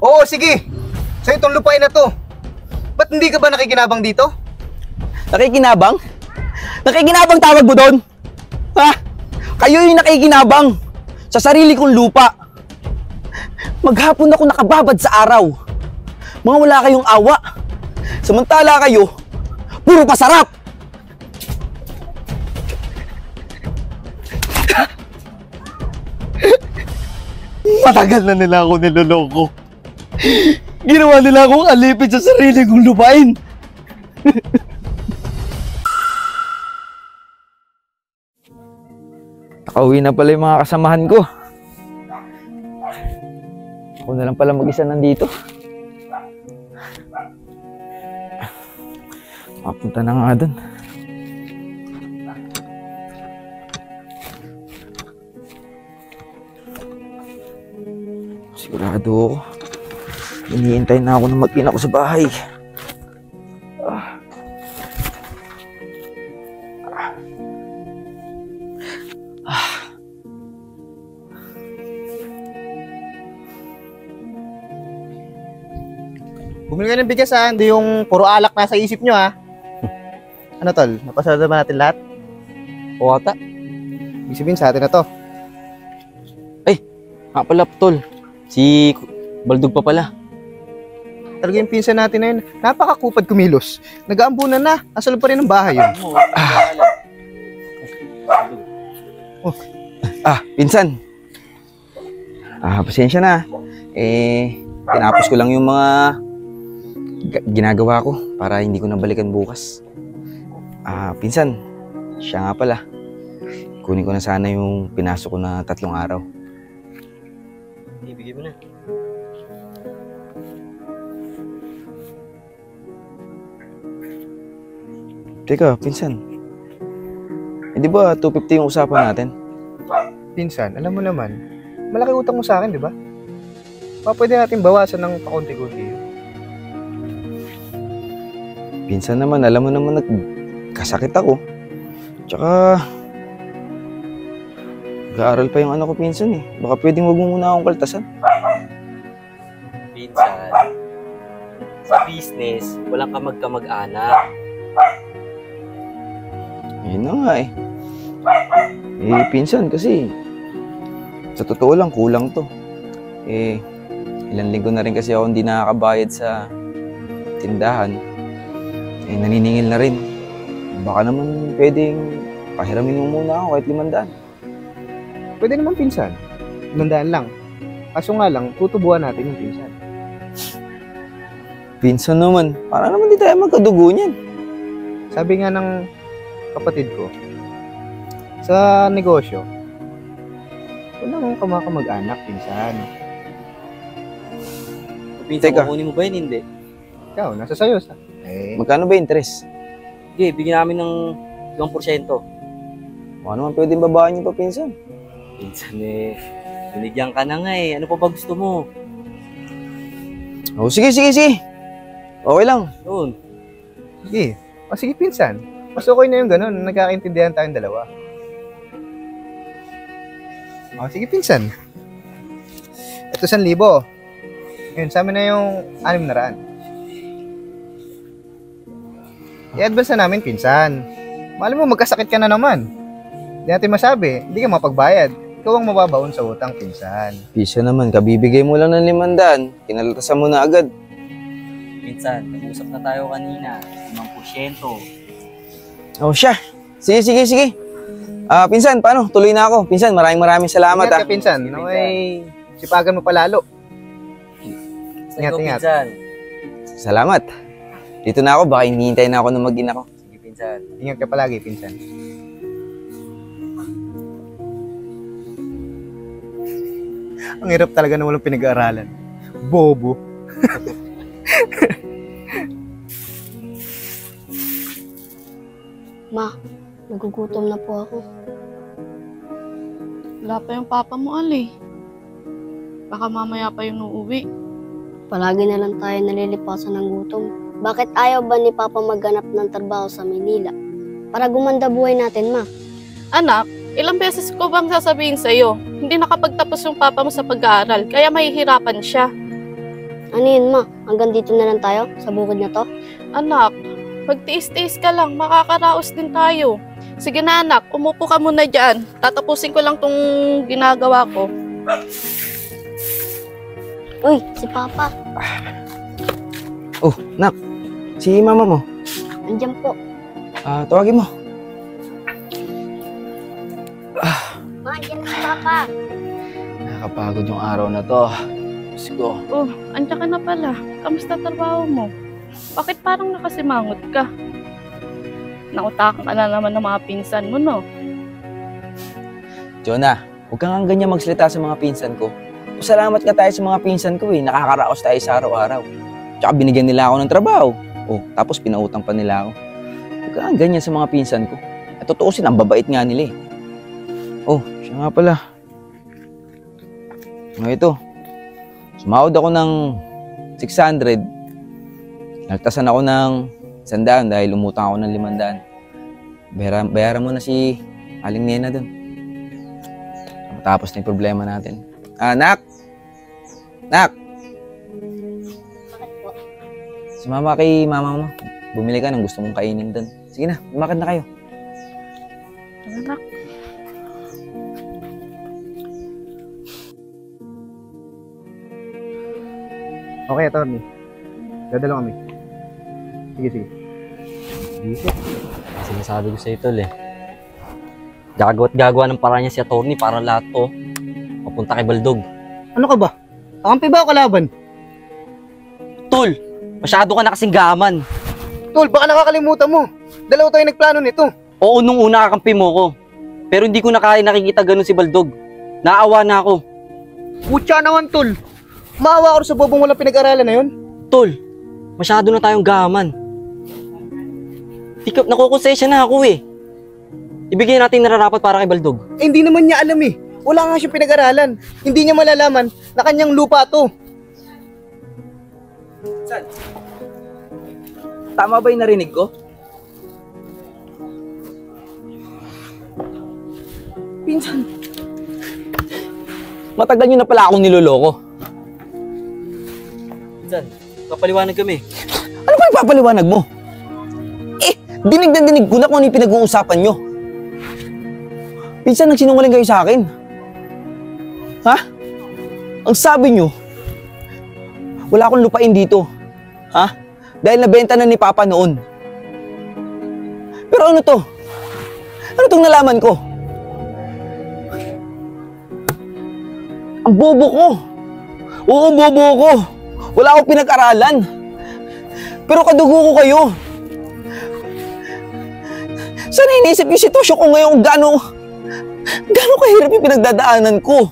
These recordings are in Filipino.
Oo, sige. Sa itong lupain na to. Ba't hindi ka ba nakikinabang dito? Nakikinabang? Nakikinabang tawag mo doon? Ha? Kayo yung nakikinabang sa sarili kong lupa. Maghapon ako nakababad sa araw. Mga wala kayong awa. Samantala kayo, puro pasarap. Matagal na nila ako niloloko. Ginawa nila akong alipin sa sarili kong lupain. Nakauwi na pala yung mga kasamahan ko. Ako na lang pala mag-isa nandito. Papunta na nga dun. Sigurado ako. Hinihintay na ako na mag-in ako sa bahay. Bumili ka ng bigas ha, hindi yung puro alak na sa isip nyo ha. Ano tol, napasada ba natin lahat? O ata. Ibig sabihin sa atin na to. Nga pala, tol. Si Baldog pa pala. Talaga yung pinsan natin na yun, napakakupad kumilos. Nag-aambunan na, nasa loob pa rin ng bahay yun. Pinsan. Pasensya na. Tinapos ko lang yung mga ginagawa ko para hindi ko nabalikan bukas. Pinsan, siya nga pala. Kunin ko na sana yung pinasok ko na 3 araw. Ibigay mo na. Teka, pinsan. Di ba 250 yung usapan natin? Pinsan, alam mo naman, malaki utang mo sa akin, di ba? Pwede natin bawasan ng pakunti-kunti yun. Pinsan naman, alam mo naman nagkasakit ako. Tsaka nag-aaral pa yung anak ko, pinsan eh. Baka pwedeng wag mo muna akong kaltasan. Pinsan, sa business, walang kamag-anak. Yun na nga eh. Pinsan kasi, sa totoo lang, kulang to. Ilang linggo na rin kasi ako hindi nakakabayad sa tindahan. Naniningil na rin. Baka naman pwedeng pahiramin mo muna ako kahit 500. Pwede naman pinsan, 500 lang. Kaso nga lang, tutubuan natin yung pinsan. Pinsan naman, para naman di tayo magkadugo niyan. Sabi nga ng kapatid ko, sa negosyo, wala mong kamag-anak, pinsan. Pinsan, Teka. kukunin mo ba yun? Hindi. Ikaw, nasa sayo sa. Magkano ba interest? Okay, bigyan namin ng 2%. Baka naman pwedeng babaan niyo pa, pinsan. Pinsan binigyan ka na nga eh. Ano pa ba gusto mo? Oh, sige. Okay lang. Yun. Sige. Sige, pinsan. Mas okay na yung ganun. Nagkakaintindihan tayong dalawa. Sige, pinsan. Ito 1,000. Ngayon, sa amin na yung 600. I-advance na namin, pinsan. Malam mo, magkasakit ka na naman. Hindi natin masabi. Hindi ka mapagbayad. Ikaw ang mababaon sa utang, pinsan. Pisa naman, kabibigay mo lang ng 500. Kinaltasan mo na agad. Pinsan, nag-usap na tayo kanina. 5%. Oh, siya. Sige. Pinsan, paano? Tuloy na ako. Pinsan, maraming salamat. Ingat ka, pinsan. Naway, sipagan mo palalo. Ingat. Pinsan. Salamat. Dito na ako, baka hinihintay na ako na mag-in ako. Sige, pinsan. Ingat ka palagi, pinsan. Ang hirap talaga na walang pinag-aaralan. Bobo. Ma, nagugutom na po ako. Wala pa yung papa mo, Ali. Baka mamaya pa yung uuwi. Palagi na lang tayo nalilipasan ng gutom. Bakit ayaw ba ni Papa maghanap ng trabaho sa Maynila? Para gumanda buhay natin, Ma. Anak, ilang beses ko bang sasabihin sa'yo, hindi nakapagtapos yung papa mo sa pag-aaral, kaya mahihirapan siya. Ano yun, ma? Hanggang dito na lang tayo sa bukid na to? Anak, magtiis-tiis ka lang, makakaraos din tayo. Sige na anak, umupo ka muna dyan. Tatapusin ko lang tong ginagawa ko. Uy, si Papa. Oh, nak. Si mama mo. Andiyan po. Tawagin mo. Ma, andiyan si Papa. Nakakapagod yung araw na to. Let's go. Oh, andiyan ka na pala. Kamusta trabaho mo? Bakit parang nakasimangot ka? Nautakan ka na naman ng mga pinsan mo, no? Jonah, huwag kang ganyan magsalita sa mga pinsan ko. Salamat nga tayo sa mga pinsan ko eh. Nakakaraos tayo sa araw-araw. Tsaka binigyan nila ako ng trabaho. Oh, tapos pinautang pa nila ako. Huwag kang ganyan sa mga pinsan ko. At tutuusin, ang babait nga nila eh. Oh, siya nga pala. Ito. Sumahod ako ng 600. Nagtasan ako ng 100 dahil umutang ako ng 500. Bayaran mo na si Aling Nena doon. Matapos na yung problema natin. Nak! Nak! Bakit po? Sumama kay mama mo. Bumili ka ng gusto mong kainin doon. Sige na, umakad na kayo. Anak, Okay, attorney. Dadalo kami. Sige, sige. Busy. Sinasabi ko sa'yo, tol eh. Gagawa't gagawa ng paraan niya si attorney para lahat to papunta kay Baldog. Ano ka ba? Kakampi ba o kalaban? Tol, masyado ka na kasing gaman. Tol, baka nakakalimutan mo. Dalawa tayo nagplano nito. Oo, nung una kakampi mo ko. Pero hindi ko na kaya nakikita ganun si Baldog. Naawa na ako. Putya naman, tol. Maawa ako sa bobong walang pinag-aralan na yun. Tol, masyado na tayong gaman. Nakukonsensya na ako eh. Ibigay natin nararapat para kay Baldog. Eh, hindi naman niya alam eh. Wala nga siyang pinag-aralan. Hindi niya malalaman na kanyang lupa to. Tama ba yung narinig ko? Pinsan. Matagal nyo na pala akong niloloko. Pinsan, papaliwanag kami. Ano ba yung papaliwanag mo? Dinig na dinig ko na kung ano yung pinag-uusapan nyo. Pinsan, nagsinungaling kayo sa akin. Ha? Ang sabi nyo, wala akong lupain dito. Ha? Dahil nabenta na ni Papa noon. Pero ano to? Ano tong nalaman ko? Ang bobo ko. Oo, bobo ko. Wala akong pinag-aralan. Pero kadugo ko kayo. Sana inisip yung sitwasyon ko ngayon kung gaano kahirap yung pinagdadaanan ko.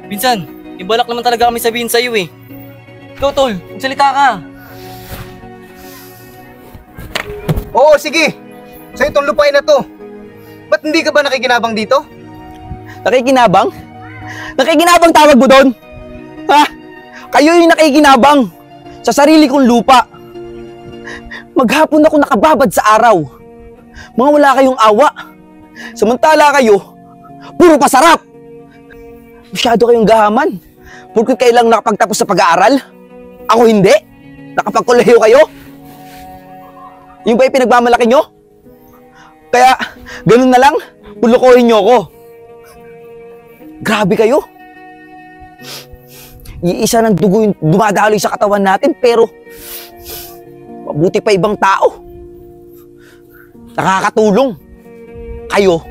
Pinsan, ibalak naman talaga kami sabihin sa'yo eh. Ikaw, tol, magsalita ka. Oo, sige. Sa itong lupain na to. Ba't hindi ka ba nakikinabang dito? Nakikinabang? Nakikinabang tawag mo doon? Ha? Kayo yung nakikinabang sa sarili kong lupa. Maghapon ako nakababad sa araw. Mga wala kayong awa. Samantala kayo, puro pasarap. Masyado kayong gahaman. Purkit kayo lang nakapagtapos sa pag-aaral. Ako hindi. Nakapagkolehiyo kayo. Yung ba yung pinagmamalaki nyo? Kaya, ganun na lang, pulukohin nyo ako. Grabe kayo. Iisa ng dugo yung dumadaloy sa katawan natin, pero mabuti pa ibang tao. Nakakatulong. Kayo,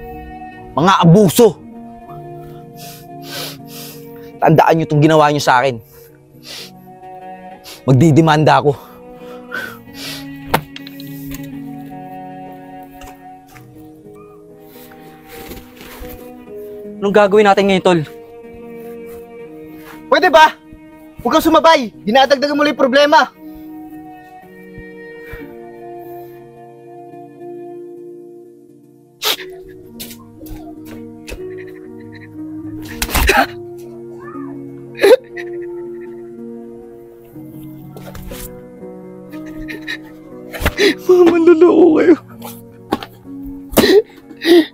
mga abuso. Tandaan nyo itong ginawa nyo sa akin. Magdidemanda ako. Anong gagawin natin ngayon, tol? Pwede ba? Huwag kang sumabay. Dinadagdagan mo lang yung problema. Mga manloloko kayo.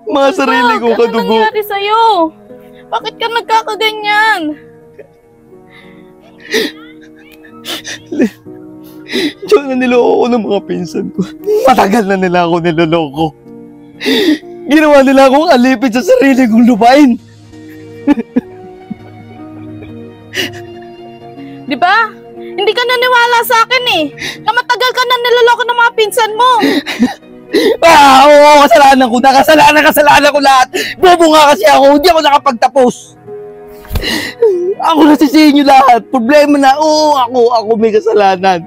Mga sarili ko kadugo. Ano nangyari sa'yo? Bakit ka nagkakaganyan? Diyan na niloko ko ng mga pinsan ko. Matagal na nila ako niloloko. Ginawa nila akong alipin sa sarili kong lupain. Di ba? Hindi ka naniwala sa akin eh. Na matagal ka na niloloko ng mga pinsan mo. Oo, kasalanan ko na. Kasalanan ko lahat. Bobo nga kasi ako. Hindi ako nakapagtapos. Ako nasisihin nyo lahat. Problema na. Oo, ako may kasalanan.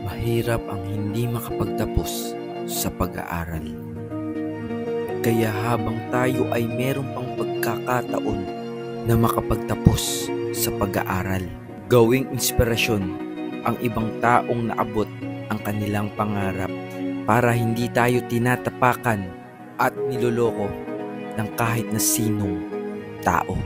Mahirap ang hindi makapagtapos sa pag-aaral. Kaya habang tayo ay meron pang pagkakataon na makapagtapos sa pag-aaral, gawing inspirasyon ang ibang taong naabot ang kanilang pangarap para hindi tayo tinatapakan at niloloko ng kahit na sinong tao.